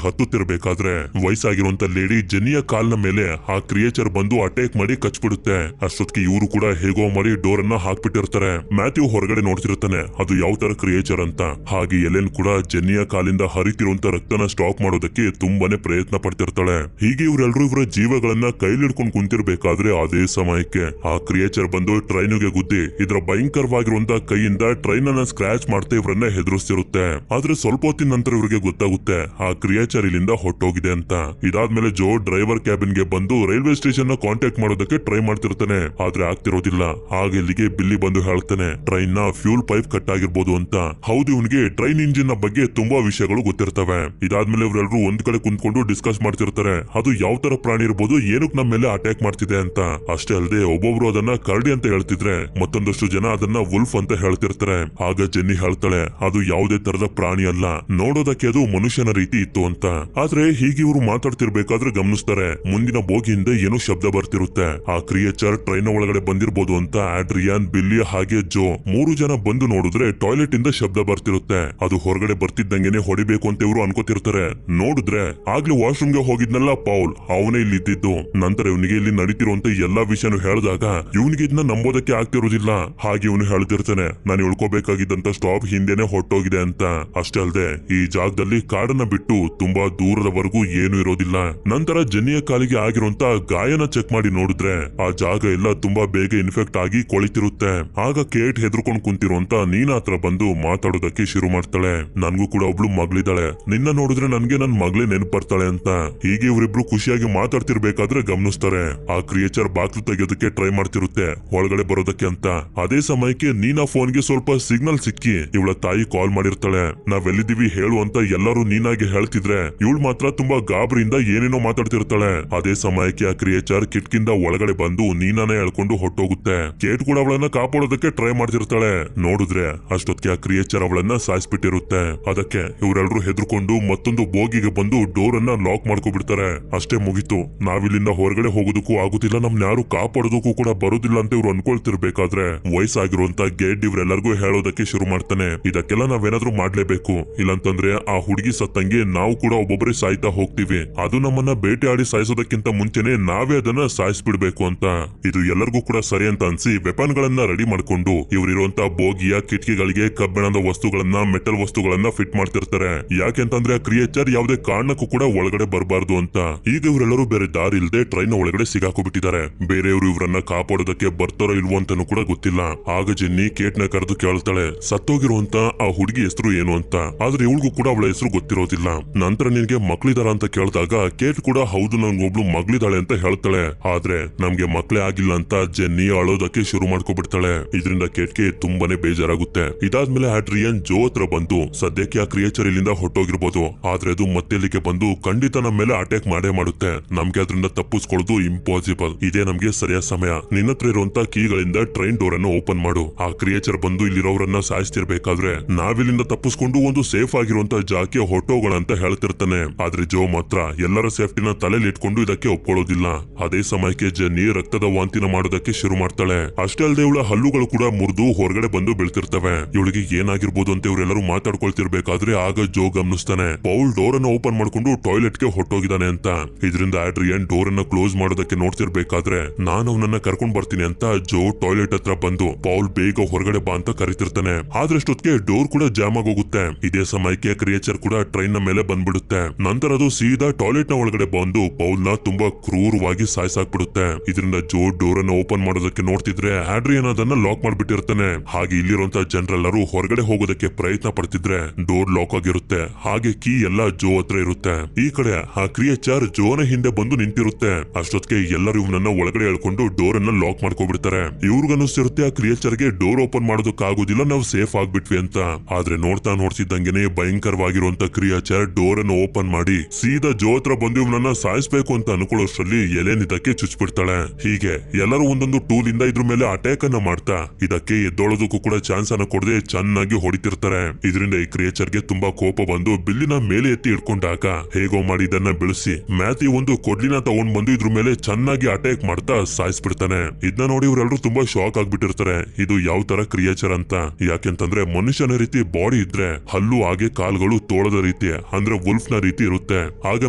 ಹತ್ತುತ್ತಿರ್ಬೇಕಾದ್ರೆ ವಯಸ್ಸಾಗಿರುವಂತ ಲೇಡಿ ಜೆನ್ನಿಯ ಕಾಲ್ನ ಮೇಲೆ ಆ ಕ್ರಿಯೇಚರ್ ಬಂದು ಅಟ್ಯಾಕ್ ಮಾಡಿ ಕಚ್ಬಿಡುತ್ತೆ. ಅಷ್ಟೊತ್ತಿಗೆ ಇವರು ಕೂಡ ಹೇಗೋ ಮಾಡಿ ಡೋರ್ ಅನ್ನ ಹಾಕ್ಬಿಟ್ಟಿರ್ತಾರೆ. ಮ್ಯಾಥ್ಯೂ ಹೊರಗಡೆ ನೋಡ್ತಿರ್ತಾನೆ ಅದು ಯಾವ ತರ ಕ್ರಿಯೇಚರ್ ಅಂತ. ಹಾಗೆ ಎಲೆನ್ ಕೂಡ ಜೆನ್ನಿಯ ಕಾಲಿಂದ ಹರಿತಿರುವಂತ ರಕ್ತನ ಸ್ಟಾಪ್ ಮಾಡೋದಕ್ಕೆ ತುಂಬಾನೇ ಪ್ರಯತ್ನ ಪಡ್ತಿರ್ತಾಳೆ. ಹೀಗೆ ಇವರೆಲ್ಲರೂ ಇವರ ಜೀವಗಳನ್ನ ಕೈಲಿಡ್ಕೊಂಡು ಕುಂತಿರ್ಬೇಕಾದ್ರೆ ಅದೇ ಸಮಯಕ್ಕೆ ಆ ಕ್ರಿಯೇಚರ್ ಬಂದು ಟ್ರೈನ್ಗೆ ಗುದ್ದಿ ಇದರ ಭಯಂಕರವಾಗಿರುವಂತ ಕೈಯಿಂದ ಟ್ರೈನ್ ಅನ್ನ ಸ್ಕ್ರಾಚ್ ಮಾಡ್ತಾ ಇವರನ್ನ ಹೆದರಿಸ್ತಿರುತ್ತೆ. ಆದ್ರೆ ಸ್ವಲ್ಪ ಹೊತ್ತಿನ ನಂತರ ಇವರಿಗೆ ಗೊತ್ತಾಗುತ್ತೆ ಆ ಕ್ರಿಯೇಚರ್ ಇಲ್ಲಿಂದ ಹೊಟ್ಟೋಗಿದೆ ಅಂತ. ಇದಾದ್ಮೇಲೆ ಜೋ ಡ್ರೈವರ್ ಕ್ಯಾಬಿನ್ ಗೆ ಬಂದು ರೈಲ್ವೆ ಸ್ಟೇಷನ್ ನ ಕಾಂಟ್ಯಾಕ್ಟ್ ಮಾಡೋದಕ್ಕೆ ಟ್ರೈ ಮಾಡ್ತಿರ್ತಾನೆ. ಆದ್ರೆ ಆಗ್ತಿರೋದಿಲ್ಲ. ಆಗ ಇಲ್ಲಿಗೆ ಬಿಲ್ಲಿ ಬಂದು ಹೇಳ್ತಾನೆ ಟ್ರೈನ್ ನ ಫ್ಯೂಲ್ ಪೈಪ್ ಕಟ್ ಆಗಿರ್ಬೋದು ಅಂತ. ಹೌದು, ಇವನಿಗೆ ಟ್ರೈನ್ ಇಂಜಿನ್ ನ ಬಗ್ಗೆ ತುಂಬಾ ವಿಷಯಗಳು ಗೊತ್ತಿರ್ತವೆ. ಇದಾದ್ಮೇಲೆ ಇವರೆಲ್ಲರೂ ಒಂದ್ ಕಡೆ ಕುಂತ್ಕೊಂಡು ಡಿಸ್ಕಸ್ ಮಾಡ್ತಿರ್ತಾರೆ ಅದು ಯಾವ ತರ ಪ್ರಾಣಿ ಇರ್ಬೋದು, ಏನಕ್ಕೆ ನಮ್ಮ ಮೇಲೆ ಅಟ್ಯಾಕ್ ಮಾಡ್ತಿದೆ ಅಂತ. ಅಷ್ಟೇ ಅಲ್ಲದೆ ಒಬ್ಬೊಬ್ರು ಅದನ್ನ ಕರಡಿ ಅಂತ ಹೇಳ್ತಿದ್ರೆ ಮತ್ತೊಂದಷ್ಟು ಜನ ಅದನ್ನ ವುಲ್ಫ್ ಅಂತ ಹೇಳ್ತಿರ್ತಾರೆ. ಆಗ ಜೆನ್ನಿ ಹೇಳ್ತಾಳೆ ಅದು ಯಾವುದೇ ತರದ ಪ್ರಾಣಿ ಅಲ್ಲ, ನೋಡೋದಕ್ಕೆ ಅದು ಮನುಷ್ಯನ ರೀತಿ ಇತ್ತು ಅಂತ. ಆದ್ರೆ ಹೀಗೆ ಇವರು ಮಾತಾಡ್ತಿರ್ಬೇಕಾದ್ರೆ ಗಮನಿಸ್ತಾರೆ ಮುಂದಿನ ಬೋಗಿಯಿಂದ ಏನೋ ಶಬ್ದ ಬರ್ತಿರುತ್ತೆ. ಆ ಕ್ರಿಯೇಚರ್ ಟ್ರೈನ್ ಒಳಗಡೆ ಬಂದಿರ್ಬೋದು ಅಂತ ಆಡ್ರಿಯಾನ್, ಬಿಲ್ಲಿ ಹಾಗೆ ಜೋ 3 ಜನ ಬಂದು ನೋಡಿದ್ರೆ ಟಾಯ್ಲೆಟ್ ಇಂದ ಶಬ್ದ ಬರ್ತಿರುತ್ತೆ. ಅದು ಹೊರಗಡೆ ಬರ್ತಿದ್ದಂಗೆನೆ ಹೊಡಿಬೇಕು ಅಂತ ಇವರು ಅನ್ಕೋತಿರ್ತಾರೆ. ನೋಡಿದ್ರೆ ಆಗ್ಲೇ ವಾಶ್ರೂಮ್ ಗೆ ಹೋಗಿದ್ನಲ್ಲ ಪೌಲ್, ಅವನೇ ಇಲ್ಲಿ ಇದ್ದಿದ್ದು. ನಂತರ ಇವನಿಗೆ ಇಲ್ಲಿ ನಡೀತಿರುವಂತ ಎಲ್ಲಾ ವಿಷಯನು ಹೇಳಿದಾಗ ಇವನಿಗೆ ಇದನ್ನ ನಂಬೋದಕ್ಕೆ ಆಗ್ತಿರೋದಿಲ್ಲ. ಹಾಗೆ ಇವನು ಹೇಳ್ತಿರ್ತಾನೆ ನಾನು ಉಳ್ಕೋಬೇಕಾಗಿದ್ದಂತ ಸ್ಟಾಪ್ ಹಿಂದೆನೆ ಹೊಟ್ಟೋಗಿದೆ ಅಂತ. ಅಷ್ಟೇ ಅಲ್ಲದೆ ಈ ಜಾಗದಲ್ಲಿ ಕಾಡನ್ನ ಬಿಟ್ಟು ತುಂಬಾ ದೂರದವರೆಗೂ ಏನು ಇರೋದಿಲ್ಲ. ನಂತರ ಜೆನ್ನಿಯ ಕಾಲಿಗೆ ಆಗಿರುವಂತ ಗಾಯನ ಚೆಕ್ ಮಾಡಿ ನೋಡಿದ್ರೆ ಆ ಜಾಗ ಎಲ್ಲ ತುಂಬಾ ಬೇಗ ಇನ್ಫೆಕ್ಟ್ ಆಗಿ ಕೊಳಿತಿರುತ್ತೆ. ಆಗ ಕೇಟ್ ಹೆದರ್ಕೊಂಡು ಕುಂತಿರುವಂತ ನೀನಾ ಹತ್ರ ಬಂದು ಮಾತಾಡೋದಕ್ಕೆ ಶುರು ಮಾಡ್ತಾಳೆ. ನನ್ಗೂ ಕೂಡ ಒಬ್ಳು ಮಗಳಿದ್ದಾಳೆ, ನಿನ್ನ ನೋಡಿದ್ರೆ ನನ್ಗೆ ನನ್ ಮಗಳೇ ನೆನಪು ಬರ್ತಾಳೆ ಅಂತ. ಹೀಗೆ ಇವರಿಬ್ರು ಖುಷಿಯಾಗಿ ಮಾತಾಡ್ತಿರ್ಬೇಕಾದ್ರೆ ಗಮನಿಸ್ತಾರೆ ಆ ಕ್ರಿಯೇಚರ್ ಬಾಕ್ಲು ತೆಗೆಯೋದಕ್ಕೆ ಟ್ರೈ ಮಾಡ್ತಿರುತ್ತೆ ಒಳಗಡೆ ಬರೋದಕ್ಕೆ ಅಂತ. ಅದೇ ಸಮಯಕ್ಕೆ ನೀನಾ ಫೋನ್ಗೆ ಸ್ವಲ್ಪ ಸಿಗ್ನಲ್ ಸಿಕ್ಕಿ ಇವಳ ತಾಯಿ ಕಾಲ್ ಮಾಡಿರ್ತಾಳೆ. ನಾವೆಲ್ಲಿದ್ದೀವಿ ಹೇಳು ಅಂತ ಎಲ್ಲರೂ ನೀನಾಗೆ ಹೇಳ್ತಿದ್ರೆ ಇವಳು ಮಾತ್ರ ತುಂಬಾ ಗಾಬರಿಯಿಂದ ಏನೇನೋ ಮಾತಾಡ್ತಿರ್ತಾಳೆ. ಅದೇ ಸಮಯಕ್ಕೆ ಆ ಕ್ರಿಯೇಚರ್ ಕಿಟ್ಕಿಂದ ಒಳಗಡೆ ಬಂದು ನೀನಾನೇ ಹೇಳ್ಕೊಂಡು ಹೊಟ್ಟೋಗುತ್ತೆ. ಕೇಟ್ ಕೂಡ ಅವಳನ್ನ ಕಾಪಾಡೋದಕ್ಕೆ ಟ್ರೈ ಮಾಡ್ತಿರ್ತಾಳೆ. ನೋಡಿದ್ರೆ ಅಷ್ಟೊತ್ತಿಗೆ ಆ ಕ್ರಿಯೇಚರ್ ಅವಳನ್ನ ಸಾಯಿಸ್ಬಿಟ್ಟಿರುತ್ತೆ. ಅದಕ್ಕೆ ಇವರೆಲ್ಲರೂ ಹೆದರ್ಕೊಂಡು ಮತ್ತೊಂದು ಬೋಗಿಗೆ ಬಂದು ಡೋರ್ ಅನ್ನ ಲಾಕ್ ಮಾಡ್ಕೊಬಿಡ್ತಾರೆ. ಅಷ್ಟೇ ಮುಗಿತು, ನಾವಿಲ್ಲಿಂದ ಹೊರಗಡೆ ಹೋಗೋದಕ್ಕೂ ಆಗುದಿಲ್ಲ, ನಮ್ನ ಯಾರು ಕಾಪಾಡೋದಕ್ಕೂ ಕೂಡ ಬರೋದಿಲ್ಲ ಅಂತ ಇವ್ರು ಅನ್ಕೊಳ್ತಿರ್ಬೇಕಾದ್ರೆ ವಯಸ್ಸಾಗಿರುವಂತ ಗೇಡ್ ಇವ್ರೆಲ್ಲರಿಗೂ ಹೇಳೋದಕ್ಕೆ ಶುರು ಮಾಡ್ತಾನೆ ಇದಕ್ಕೆಲ್ಲ ನಾವೇನಾದ್ರೂ ಮಾಡ್ಲೇಬೇಕು, ಇಲ್ಲಂತಂದ್ರೆ ಆ ಹುಡುಗಿ ಸತ್ತಂಗೆ ನಾವು ಕೂಡ ಒಬ್ಬೊಬ್ಬರೇ ಸಾಯ್ತಾ ಹೋಗ್ತೀವಿ. ಅದು ನಮ್ಮನ್ನ ಬೇಟೆಯಾಡಿ ಸಾಯಿಸೋದಕ್ಕಿಂತ ಮುಂಚೆನೆ ನಾವೇ ಅದನ್ನ ಸಾಯಿಸ್ಬಿಡ್ಬೇಕು ಅಂತ. ಇದು ಎಲ್ಲರಿಗೂ ಕೂಡ ಸರಿ ಅಂತ ಅನ್ಸಿ ವೆಪನ್ ಗಳನ್ನ ರೆಡಿ ಮಾಡ್ಕೊಂಡು ಇವರಿರುವಂತ ಬೋಗಿಯ ಕಿಟಕಿಗಳಿಗೆ ಕಬ್ಬಿಣದ ವಸ್ತುಗಳನ್ನ ಮೆಟಲ್ ವಸ್ತುಗಳನ್ನ ಫಿಟ್ ಮಾಡ್ತಿರ್ತಾರೆ. ಯಾಕೆಂತಂದ್ರೆ ಆ ಕ್ರಿಯೇಚರ್ ಯಾವುದೇ ಕಾರಣಕ್ಕೂ ಕೂಡ ಒಳಗಡೆ ಬರಬಾರ್ದು ಅಂತ. ಈಗ ಇವರೆಲ್ಲರೂ ಬೇರೆ ದಾರಿ ಇಲ್ಲದೆ ಟ್ರೈನ್ ಒಳಗಡೆ ಸಿಗಾಕೋಬಿಟ್ಟಿದ್ದಾರೆ. ಬೇರೆಯವರು ಇವರನ್ನ ಕಾಪಾಡೋದಕ್ಕೆ ಬರ್ತಾರೋ ಇಲ್ವೋ ಅಂತಾನು ಕೂಡ ಗೊತ್ತಿಲ್ಲ. ಆಗ ಜೆನ್ನಿ ಕೇಟ್ ನ ಕರೆದು ಕೇಳ್ತಾಳೆ ಸತ್ತೋಗಿರುವಂತ ಆ ಹುಡುಗಿ ಹೆಸರು ಏನು ಅಂತ. ಆದ್ರೆ ಇವಳಿಗೂ ಕೂಡ ಅವಳ ಹೆಸರು ಗೊತ್ತಿರೋದಿಲ್ಲ. ನಂತರ ನಿನ್ಗೆ ಮಕ್ಳಿದಾರ ಅಂತ ಕೇಳಿದಾಗ ಕೇಟ್ ಕೂಡ ಹೌದು ನನ್ಗೊಬ್ಳು ಮಗಳಿದಾಳೆ ಅಂತ ಹೇಳ್ತಾಳೆ. ಆದ್ರೆ ನಮ್ಗೆ ಮಕ್ಳೇ ಆಗಿಲ್ಲ ಅಂತ ಜೆನ್ನಿ ಅಳೋದಕ್ಕೆ ಶುರು ಮಾಡ್ಕೊಬಿಡ್ತಾಳೆ. ಇದರಿಂದ ಕೇಟ್ಗೆ ತುಂಬಾನೇ ಬೇಜಾರಾಗುತ್ತೆ. ಇದಾದ್ಮೇಲೆ ಆಡ್ರಿಯನ್ ಜೋ ಹತ್ರ ಬಂದು ಸದ್ಯಕ್ಕೆ ಆ ಕ್ರಿಯೇಚರ್ ಇಲ್ಲಿಂದ ಹೊಟ್ಟೋಗಿರ್ಬೋದು, ಆದ್ರೆ ಅದು ಮತ್ತೆ ಇಲ್ಲಿಗೆ ಬಂದು ಖಂಡಿತ ನಮ್ಮ ಮೇಲೆ ಅಟ್ಯಾಕ್ ಮಾಡೇ ಮಾಡುತ್ತೆ. ನಮ್ಗೆ ಅದರಿಂದ ತಪ್ಪಿಸ್ಕೊಳ್ಳೋದು ಇಂಪಾಸಿಬಲ್. ಇದೇ ನಮ್ಗೆ ಸರಿಯಾದ ಸಮಯ. ನಿನ್ನತ್ರ ಇರುವಂತ ಕೀಗಳಿಂದ ಟ್ರೈನ್ ಡೋರ್ ಅನ್ನು ಓಪನ್ ಮಾಡು. ಆ ಕ್ರಿಯೇಚರ್ ಬಂದು ಇಲ್ಲಿರೋರನ್ನ ಸಾಯಿಸ್ತಿರ್ಬೇಕಾದ್ರೆ ನಾವಿಲ್ಲಿಂದ ತಪ್ಪಿಸ್ಕೊಂಡು ಒಂದು ಸೇಫ್ ಆಗಿರುವಂತ ಜಾಗಕ್ಕೆ ಹೊಟ್ಟೋಗೋಣ ಅಂತ ಹೇಳ್ತಿರ್ತಾನೆ. ಆದ್ರೆ ಜೋ ಮಾತ್ರ ಎಲ್ಲರ ಸೇಫ್ಟಿನ ತಲೆಯಲ್ಲಿ ಇಟ್ಕೊಂಡು ಇದಕ್ಕೆ ಒಪ್ಕೊಳ್ಳೋದಿಲ್ಲ. ಅದೇ ಸಮಯಕ್ಕೆ ಜೆನ್ನಿ ರಕ್ತದ ವಾಂತಿನ ಮಾಡೋದಕ್ಕೆ ಶುರು ಮಾಡ್ತಾಳೆ. ಅಷ್ಟೇ ಅಲ್ಲದೆ ಇವಳ ಹಲ್ಲುಗಳು ಕೂಡ ಮುರಿದು ಹೊರಗಡೆ ಬಂದು ಬೀಳ್ತಿರ್ತವೆ. ಇವಳಿಗೆ ಏನಾಗಿರ್ಬೋದು ಅಂತ ಇವರೆಲ್ಲರೂ ಮಾತಾಡ್ಕೊಳ್ತಿರ್ಬೇಕಾದ್ರೆ ಆಗ ಜೋ ಗಮನಿಸ್ತಾನೆ ಪೌಲ್ ಡೋರ್ ಅನ್ನು ಓಪನ್ ಮಾಡ್ಕೊಂಡು ಟಾಯ್ಲೆಟ್ ಗೆ ಹೊಟ್ಟೋಗಿದ್ದಾನೆ ಅಂತ. ಇದರಿಂದ ಆಡ್ರಿಯನ್ ಡೋರ್ ಅನ್ನ ಕ್ಲೋಸ್ ಮಾಡೋದಕ್ಕೆ ನೋಡ್ತಿರ್ಬೇಕಾದ್ರೆ ನಾನು ಅವನನ್ನ ಕರ್ಕೊಂಡ್ ಬರ್ತೀನಿ ಅಂತ ಜೋ ಟಾಯ್ಲೆಟ್ ಹತ್ರ ಬಂದು ಪೌಲ್ ಬೇಗ ಹೊರಗಡೆ ಬಾ ಅಂತ ಕರಿತಿರ್ತಾನೆ. ಆದ್ರೆ ಅಷ್ಟೊತ್ತಿಗೆ ಡೋರ್ ಕೂಡ ಜಾಮ್ ಆಗೋಗುತ್ತೆ. ಇದೇ ಸಮಯಕ್ಕೆ ಕ್ರಿಯೇಚರ್ ಕೂಡ ಟ್ರೈನ್ ನ ಮೇಲೆ ಬಂದ್ಬಿಡುತ್ತೆ. ನಂತರ ಅದು ಸೀದಾ ಟಾಯ್ಲೆಟ್ ನ ಒಳಗಡೆ ಬಂದು ಪೌಲ್ ನ ತುಂಬಾ ಕ್ರೂರವಾಗಿ ಸಾಯಿಸಾಕ್ಬಿಡುತ್ತೆ. ಇದರಿಂದ ಜೋ ಡೋರ್ ಅನ್ನ ಓಪನ್ ಮಾಡೋದಕ್ಕೆ ನೋಡ್ತಿದ್ರೆ ಆಡ್ರಿಯನ್ ಅದನ್ನ ಲಾಕ್ ಮಾಡ್ಬಿಟ್ಟಿರ್ತಾನೆ. ಹಾಗೆ ಇಲ್ಲಿರುವಂತ ಜನರೆಲ್ಲರೂ ಹೊರಗಡೆ ಹೋಗೋದಕ್ಕೆ ಪ್ರಯತ್ನ ಪಡ್ತಿದ್ರೆ ಡೋರ್ ಲಾಕ್ ಆಗಿರುತ್ತೆ. ಹಾಗೆ ಕೀ ಎಲ್ಲ ಜೋ ಹತ್ರ ಇರುತ್ತೆ. ಈ ಕಡೆ ಆ ಕ್ರಿಯೇಚರ್ ಜೋನ ಹಿಂದೆ ಬಂದು ನಿಂತಿರುತ್ತೆ. ಅಷ್ಟೊತ್ತಿಗೆ ಎಲ್ಲರೂ ಇವನನ್ನ ಒಳಗಡೆ ಹೇಳ್ಕೊಂಡು ಡೋರ್ ಅನ್ನ ಲಾಕ್ ಮಾಡ್ಕೊಬಿಡ್ತಾರೆ. ಇವ್ರಿಗನ್ನಿಸ್ತಿರುತ್ತೆ ಆ ಕ್ರಿಯೇಚರ್ ಗೆ ಡೋರ್ ಓಪನ್ ಮಾಡೋದಕ್ಕಾಗೋದಿಲ್ಲ, ನಾವು ಸೇಫ್ ಆಗ್ಬಿಟ್ವಿ ಅಂತ. ಆದ್ರೆ ನೋಡ್ತಿದ್ದಂಗೆನೆ ಭಯಂಕರವಾಗಿರುವಂತ ಕ್ರಿಯೇಚರ್ ಡೋರ್ ಅನ್ನು ಓಪನ್ ಮಾಡಿ ಸೀದಾ ಜೋ ಹತ್ರ ಬಂದು ಇವನನ್ನ ಸಾಯಿಸ್ಬೇಕು ಅಂತ ಅನ್ಕೊಳ್ಳೋಷ್ಟ್ರಲ್ಲಿ ಎಲೆನ್ ಇದಕ್ಕೆ ಚುಚ್ಬಿಡ್ತಾಳೆ. ಹೀಗೆ ಎಲ್ಲರೂ ಒಂದೊಂದು ಟೂಲ್ ಇಂದ ಇದ್ರ ಮೇಲೆ ಅಟ್ಯಾಕ್ ಅನ್ನ ಮಾಡ್ತಾ ಇದಕ್ಕೆ ಎದ್ದೊಳೋದಕ್ಕೂ ಕೂಡ ಚಾನ್ಸ್ ಅನ್ನ ಕೊಡದೆ ಚೆನ್ನಾಗಿ ಹೊಡಿತಿರ್ತಾರೆ. ಇದರಿಂದ ಈ ಕ್ರಿಯೇಚರ್ ಗೆ ತುಂಬಾ ಕೋಪ ಬಂದು ಬಿಲ್ಲಿನ ಮೇಲೆ ಎತ್ತಿ ಇಟ್ಕೊಂಡಾಗ ಹೇಗೋ ಮಾಡಿ ಇದನ್ನ ಬೆಳೆಸಿ ಮ್ಯಾಥ್ಯೂ ಒಂದು ಕೊಡ್ಲಿನ ತಗೊಂಡ್ ಬಂದು ಇದ್ರ ಮೇಲೆ ಚೆನ್ನಾಗಿ ಅಟ್ಯಾಕ್ ಮಾಡ್ತಾ ಸಾಯಿಸ್ಬಿಡ್ತಾನೆ. ಇದನ್ನ ನೋಡಿ ಇವರೆಲ್ಲರೂ ತುಂಬಾ ಶಾಕ್ ಆಗ್ಬಿಟ್ಟಿರ್ತಾರೆ. ಇದು ಯಾವ ತರ ಕ್ರಿಯೇಚರ್ ಅಂತ. ಯಾಕೆಂತಂದ್ರೆ ಮನುಷ್ಯನ ರೀತಿ ಬಾಡಿ ಇದ್ರೆ ಹಲ್ಲು ಹಾಗೆ ಕಾಲ್ಗಳು ತೋಳದ ರೀತಿ ಅಂದ್ರೆ ವುಲ್ಫ್ ನ ರೀತಿ ಇರುತ್ತೆ. ಆಗ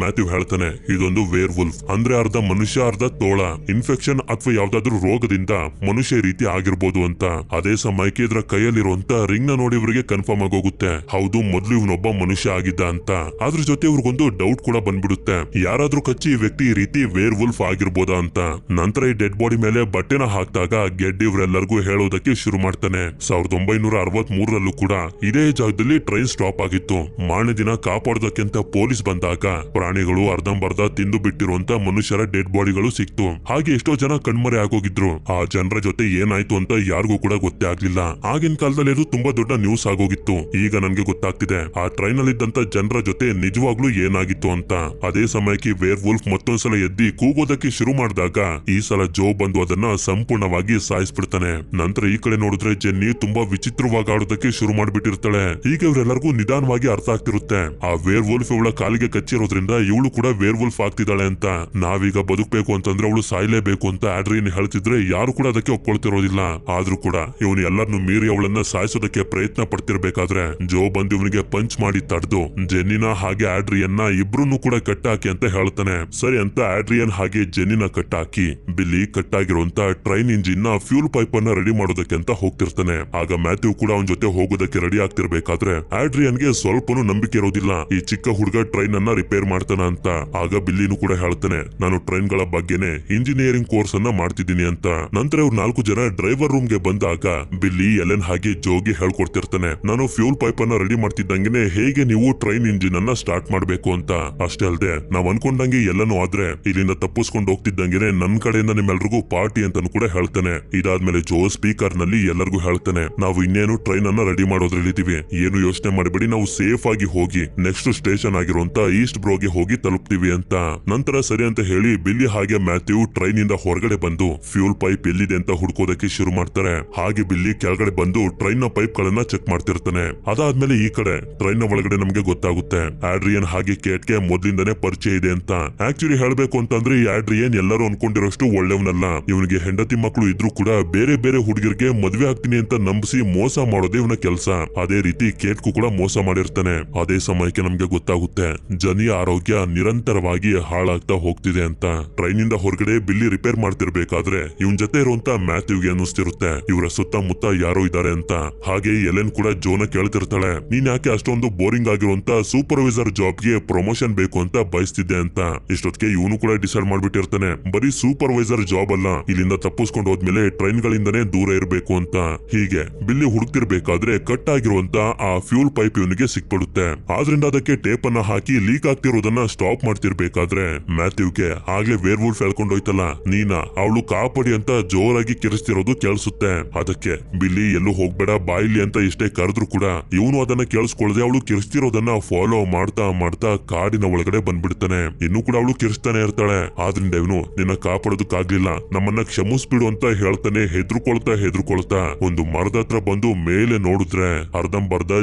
ಮ್ಯಾಥ್ಯೂ ಹೇಳ್ತಾನೆ ಇದೊಂದು ವೇರ್ ವುಲ್ಫ್ ಅಂದ್ರೆ ಅರ್ಧ ಮನುಷ್ಯ ಅರ್ಧ ತೋಳ. ಇನ್ಫೆಕ್ಷನ್ ಅಥವಾ ಯಾವ್ದಾದ್ರು ರೋಗದಿಂದ ಮನುಷ್ಯ ರೀತಿ ಆಗಿರ್ಬೋದು ಅಂತ. ಅದೇ ಸಮಯಕ್ಕೆ ಇದ್ರ ಕೈಯಲ್ಲಿರುವಂತ ರಿಂಗ್ ನ ನೋಡಿ ಇವರಿಗೆ ಕನ್ಫರ್ಮ್ ಆಗೋಗುತ್ತೆ, ಹೌದು ಮೊದ್ಲು ಇವನೊಬ್ಬ ಮನುಷ್ಯ ಆಗಿದ್ದ ಅಂತ. ಅದ್ರ ಜೊತೆ ಇವ್ರಿಗೊಂದು ಡೌಟ್ ಕೂಡ ಬಂದ್ಬಿಡುತ್ತೆ, ಯಾರಾದ್ರೂ ಕಚ್ಚಿ ಈ ವ್ಯಕ್ತಿ ಈ ರೀತಿ ವೇರ್ ವುಲ್ಫ್ ಆಗಿರ್ಬೋದಾ ಅಂತ. ನಂತರ ಈ ಡೆಡ್ ಬಾಡಿ ಮೇಲೆ ಬಟ್ಟೆನ ಹಾಕಿದಾಗ ಗೆಡ್ ಇವ್ರೆಲ್ಲರಿಗೂ ಹೇಳೋದಕ್ಕೆ ಶುರು ಮಾಡ್ತಾನೆ. 1963ರಲ್ಲೂ ಕೂಡ ಇದೇ ಜಾಗದಲ್ಲಿ ಟ್ರೈನ್ ಸ್ಟಾಪ್ ಆಗಿತ್ತು. ಮಾರನೇ ದಿನ ಕಾಪಾಡೋದಕ್ಕಿಂತ ಪೊಲೀಸ್ ಬಂದಾಗ ಪ್ರಾಣಿಗಳು ಅರ್ಧಂಬರ್ಧ ತಿಂದು ಬಿಟ್ಟಿರುವಂತ ಮನುಷ್ಯರ ಡೆಡ್ ಬಾಡಿಗಳು ಸಿಕ್ತು. ಹಾಗೆ ಎಷ್ಟೋ ಜನ ಕಣ್ಮರೆ ಆಗೋಗಿದ್ರು. ಆ ಜನರ ಜೊತೆ ಏನಾಯ್ತು ಅಂತ ಯಾರಿಗೂ ಕೂಡ ಗೊತ್ತೇ ಆಗ್ಲಿಲ್ಲ. ಆಗಿನ ಕಾಲದಲ್ಲಿ ಇದು ತುಂಬಾ ದೊಡ್ಡ ನ್ಯೂಸ್ ಆಗೋಗಿತ್ತು. ಈಗ ನನ್ಗೆ ಗೊತ್ತಾಗ್ತಿದೆ ಆ ಟ್ರೈನ್ ಅಲ್ಲಿ ಇದ್ದಂತ ಜನರ ಜೊತೆ ನಿಜವಾಗ್ಲೂ ಏನಾಗಿತ್ತು ಅಂತ. ಅದೇ ಸಮಯಕ್ಕೆ ವೇರ್ ವುಲ್ಫ್ ಮತ್ತೊಂದ್ಸಲ ಎದ್ದಿ ಕೂಗೋದಕ್ಕೆ ಶುರು ಮಾಡಿದಾಗ ಈ ಸಲ ಜೋ ಬಂದು ಅದನ್ನ ಸಂಪೂರ್ಣವಾಗಿ ಸಾಯಿಸ್ಬಿಡ್ತಾನೆ. ನಂತರ ಈ ಕಡೆ ನೋಡಿದ್ರೆ ಜೆನ್ನಿ ತುಂಬಾ ವಿಚಿತ್ರವಾಗಿ ಆಡೋದಕ್ಕೆ ಶುರು ಮಾಡ್ಬಿಟ್ಟಿರ್ತಾಳೆ. ಈಗ ಇವರೆಲ್ಲರಿಗೂ ನಿಧಾನವಾಗಿ ಅರ್ಥ ಆಗ್ತಿರುತ್ತೆ, ಆ ವೇರ್ ವುಲ್ಫ್ ಇವಳ ಕಾಲಿಗೆ ಕಚ್ಚಿರೋದ್ರಿಂದ ಇವಳು ಕೂಡ ವೇರ್ ವುಲ್ಫ್ ಆಗ್ತಿದ್ದಾಳೆ ಅಂತ. ನಾವೀಗ ಬದುಕಬೇಕು ಅಂತಂದ್ರೆ ಅವಳು ಸಾಯ್ಲೇಬೇಕು ಅಂತ ಆಡ್ರಿಯನ್ ಹೇಳ್ತಿದ್ರೆ ಯಾರು ಕೂಡ ಅದಕ್ಕೆ ಒಪ್ಕೊಳ್ತಿರೋದಿಲ್ಲ. ಆದ್ರೂ ಕೂಡ ಇವನು ಎಲ್ಲರನ್ನು ಮೀರಿ ಅವಳನ್ನ ಸಾಯಿಸೋದಕ್ಕೆ ಪ್ರಯತ್ನ ಪಡ್ತಿರ್ಬೇಕಾದ್ರೆ ಜೋ ಬಂದು ಇವನಿಗೆ ಪಂಚ್ ಮಾಡಿ ತಡೆದು ಜೆನ್ನಿನ ಹಾಗೆ ಆಡ್ರಿಯನ್ನ ಇಬ್ರು ಕೂಡ ಕಟ್ಟಾಕಿ ಅಂತ ಹೇಳ್ತಾನೆ. ಸರಿ ಅಂತ ಆಡ್ರಿಯನ್ ಹಾಗೆ ಜೆನ್ನಿನ ಕಟ್ಟಾಕಿ ಬಿಲ್ಲಿ ಕಟ್ಟಾಗಿರುವಂತ ಟ್ರೈನ್ ಇಂಜಿನ್ ನ ಫ್ಯೂಲ್ ಪೈಪ್ ಅನ್ನ ರೆಡಿ ಮಾಡೋದಕ್ಕೆ ಅಂತ ಹೋಗ್ತಿರ್ತಾನೆ. ಆಗ ಮ್ಯಾಥ್ಯೂ ಕೂಡ ಅವನ ಜೊತೆ ಹೋಗೋದಕ್ಕೆ ರೆಡಿ ಆಗ್ತಿರ್ಬೇಕಾದ್ರೆ ಆಡ್ರಿಯನ್ಗೆ ಸ್ವಲ್ಪನೂ ನಂಬಿಕೆ ಇರೋದಿಲ್ಲ ಈ ಚಿಕ್ಕ ಹುಡುಗ ಟ್ರೈನ್ ಅನ್ನ ರಿಪೇರ್ ಮಾಡ್ತಾನ ಅಂತ. ಆಗ ಬಿಲ್ಲಿನೂ ಕೂಡ ಹೇಳ್ತಾನೆ, ನಾನು ಟ್ರೈನ್ ಗಳ ಬಗ್ಗೆನೆ ಇಂಜಿನಿಯರಿಂಗ್ ಕೋರ್ಸ್ ಅನ್ನ ಮಾಡ್ತಿದ್ದೀನಿ ಅಂತ. ನಂತರ ಇವ್ರು 4 ಜನ ಡ್ರೈವರ್ ರೂಮ್ ಗೆ ಬಂದಾಗ ಬಿಲ್ಲಿ ಎಲೆನ್ ಹಾಗೆ ಜೋಗಿ ಹೇಳ್ಕೊಡ್ತಿರ್ತಾನೆ, ನಾನು ಫ್ಯೂಲ್ ಪೈಪ್ ಅನ್ನ ರೆಡಿ ಮಾಡ್ತಿದ್ದಂಗೆನೆ ಹೇಗೆ ನೀವು ಟ್ರೈನ್ ಇಂಜಿನ್ ಅನ್ನ ಸ್ಟಾರ್ಟ್ ಮಾಡ್ಬೇಕು ಅಂತ. ಅಷ್ಟೇ ಅಲ್ಲದೆ ನಾವ್ ಅನ್ಕೊಂಡಂಗೆ ಎಲ್ಲನೂ ಆದ್ರೆ ಇಲ್ಲಿಂದ ತಪ್ಪಿಸ್ಕೊಂಡು ಹೋಗ್ತಿದ್ದಂಗೆನೆ ನನ್ ಕಡೆಯಿಂದ ನಿಮ್ಮೆಲ್ರಿಗೂ ಪಾರ್ಟಿ ಅಂತಾನು ಕೂಡ ಹೇಳ್ತಾನೆ. ಇದಾದ್ಮೇಲೆ ಜೋ ಸ್ಪೀಕರ್ ನಲ್ಲಿ ಎಲ್ಲರಿಗೂ ಹೇಳ್ತಾನೆ, ನಾವು ಇನ್ನೇನು ಟ್ರೈನ್ ಅನ್ನ ರೆಡಿ ಮಾಡೋದ್ರಲ್ಲಿದ್ದೀವಿ, ಏನು ಯೋಚನೆ ಮಾಡಬೇಡಿ, ನಾವು ಸೇಫ್ ಆಗಿ ಹೋಗಿ ನೆಕ್ಸ್ಟ್ ಸ್ಟೇಷನ್ ಆಗಿರುವಂತ ಈಸ್ಟ್ ಬ್ರೋಗೆ ಹೋಗಿ ತಲುಪ್ತೀವಿ ಅಂತ. ನಂತರ ಸರಿ ಅಂತ ಹೇಳಿ ಬಿಲ್ಲಿ ಹಾಗೆ ಮ್ಯಾಥ್ಯೂ ಟ್ರೈನ್ ಇಂದ ಹೊರಗಡೆ ಬಂದು ಫ್ಯೂಲ್ ಪೈಪ್ ಎಲ್ಲಿದೆ ಅಂತ ಹುಡ್ಕೋದಕ್ಕೆ ಶುರು ಮಾಡ್ತಾರೆ. ಹಾಗೆ ಬಿಲ್ಲಿ ಕೆಳಗಡೆ ಬಂದು ಟ್ರೈನ್ ನ ಪೈಪ್ ಗಳನ್ನ ಚೆಕ್ ಮಾಡ್ತಿರ್ತಾನೆ. ಅದಾದ್ಮೇಲೆ ಈ ಕಡೆ ಟ್ರೈನ್ ನ ಒಳಗಡೆ ನಮ್ಗೆ ಗೊತ್ತಾಗುತ್ತೆ ಆಡ್ರಿಯನ್ ಹಾಗೆ ಕೇಟ್ಗೆ ಮೊದ್ಲಿಂದಾನೇ ಪರಿಚಯ ಇದೆ ಅಂತ. ಆಕ್ಚುಲಿ ಹೇಳ್ಬೇಕು ಅಂತಂದ್ರೆ ಈ ಆಡ್ರಿಯನ್ ಎಲ್ಲರೂ ಅನ್ಕೊಂಡಿರೋಷ್ಟು ಒಳ್ಳೆಯವನಲ್ಲ. ಇವನಿಗೆ ಹೆಂಡತಿ ಮಕ್ಕಳು ಇದ್ರೂ ಕೂಡ ಬೇರೆ ಬೇರೆ ಹುಡುಗಿರ್ಗೆ ಮದ್ವೆ ಆಗ್ತೀನಿ ಅಂತ ನಂಬಿಸಿ ಮೋಸ ಮಾಡೋದೇ ಇವನ ಕೆಲಸ. ಅದೇ ರೀತಿ ಕೇಟ್ಗೂ ಕೂಡ ಮೋಸ ಮಾಡಿರ್ತಾನೆ. ಅದೇ ಸಮಯಕ್ಕೆ ನಮ್ಗೆ ಗೊತ್ತಾಗುತ್ತೆ ಜನಿಯ ಆರೋಗ್ಯ ನಿರಂತರವಾಗಿ ಹಾಳಾಗ್ತಾ ಹೋಗ್ತಿದೆ ಅಂತ. ಟ್ರೈನ್ ಇಂದ ಹೊರಗಡೆ ಬಿಲ್ಲಿ ರಿಪೇರ್ ಮಾಡ್ತಿರ್ಬೇಕಾದ್ರೆ ಇವನ್ ಜೊತೆ ಇರುವಂತ ಮ್ಯಾಥ್ಯೂಗೆ ಅನ್ನಿಸ್ತಿರುತ್ತೆ ಇವರ ಸುತ್ತಮುತ್ತ ಯಾರೋ ಇದ್ದಾರೆ ಅಂತ. ಹಾಗೆ ಎಲೆನ್ ಕೂಡ ಜೋನ ಕೇಳ್ತಿರ್ತಾಳೆ, ನೀನ್ ಯಾಕೆ ಅಷ್ಟೊಂದು ಬೋರಿಂಗ್ ಆಗಿರುವಂತ ಸೂಪರ್ವೈಸರ್ ಜಾಬ್ಗೆ ಪ್ರಮೋಷನ್ ಬೇಕು ಅಂತ ಬಯಸ್ತಿದ್ದೆ ಅಂತ. ಇಷ್ಟೊತ್ತಿಗೆ ಇವನು ಕೂಡ ಡಿಸೈಡ್ ಮಾಡ್ಬಿಟ್ಟಿರ್ತಾನೆ, ಬರೀ ಸೂಪರ್ವೈಸರ್ ಜಾಬ್ ಅಲ್ಲ, ಇಲ್ಲಿಂದ ತಪ್ಪಿಸ್ಕೊಂಡು ಹೋದ್ಮೇಲೆ ಟ್ರೈನ್ ಗಳಿಂದನೇ ದೂರ ಇರಬೇಕು ಅಂತ. ಹೀಗೆ ಬಿಲ್ಲಿ ಹುಡುಕ್ತಿರ್ಬೇಕಾದ್ರೆ ಕಟ್ ಆಗಿರುವಂತ ಆ ಫ್ಯೂಲ್ ಪೈಪ್ ಇವನಿಗೆ ಸಿಕ್ಬಿಡುತ್ತೆ. ಆದ್ರಿಂದ ಅದಕ್ಕೆ ಟೇಪ್ ಅನ್ನ ಹಾಕಿ ಲೀಕ್ ಆಗ್ತಿರೋದನ್ನ ಸ್ಟಾಪ್ ಮಾಡ್ತಿರ್ಬೇಕಾದ್ರೆ ಮ್ಯಾಥ್ಯೂಗೆ ಆಗ್ಲೇ ವೇರ್ ವುಲ್ಫ್ ಹೇಳ್ಕೊಂಡೋಯ್ತಲ್ಲ ನೀನಾ, ಅವಳು ಕಾಪಾಡಿ ಅಂತ ಜೋರಾಗಿ ಕಿರಿಸ್ತಿರೋದು ಕೇಳಿಸುತ್ತೆ. ಅದಕ್ಕೆ ಬಿಲ್ಲಿ ಎಲ್ಲೂ ಹೋಗ್ಬೇಡ ಬಾಯಿಲಿ ಅಂತ ಇಷ್ಟೇ ಕರೆದ್ರು ಕೂಡ ಇವನು ಅದನ್ನ ಕೇಳಿಸ್ಕೊಳ್ಳದೆ ಅವಳು ಕಿರಿಸ್ತಿರೋದನ್ನ ಫಾಲೋ ಮಾಡ್ತಾ ಮಾಡ್ತಾ ಕಾಡಿನ ಒಳಗಡೆ ಬಂದ್ಬಿಡ್ತಾನೆ. ಇನ್ನು ಕೂಡ ಅವಳು ಕಿರಿಸ್ತಾನೆ ಇರ್ತಾಳೆ. ಆದ್ರಿಂದ ಇವನು ನಿನ್ನ ಕಾಪಾಡೋದಕ್ಕಾಗ್ಲಿಲ್ಲ, ನಮ್ಮನ್ನ ಕ್ಷಮಿಸ್ಬಿಡು ಅಂತ ಹೇಳ್ತಾನೆ. ಹೆದರ್ಕೊಳ್ತಾ ಒಂದು ಮರದ ಹತ್ರ ಬಂದು ಮೇಲೆ ನೋಡಿದ್ರೆ ಅರ್ಧಂಬರ್ಧ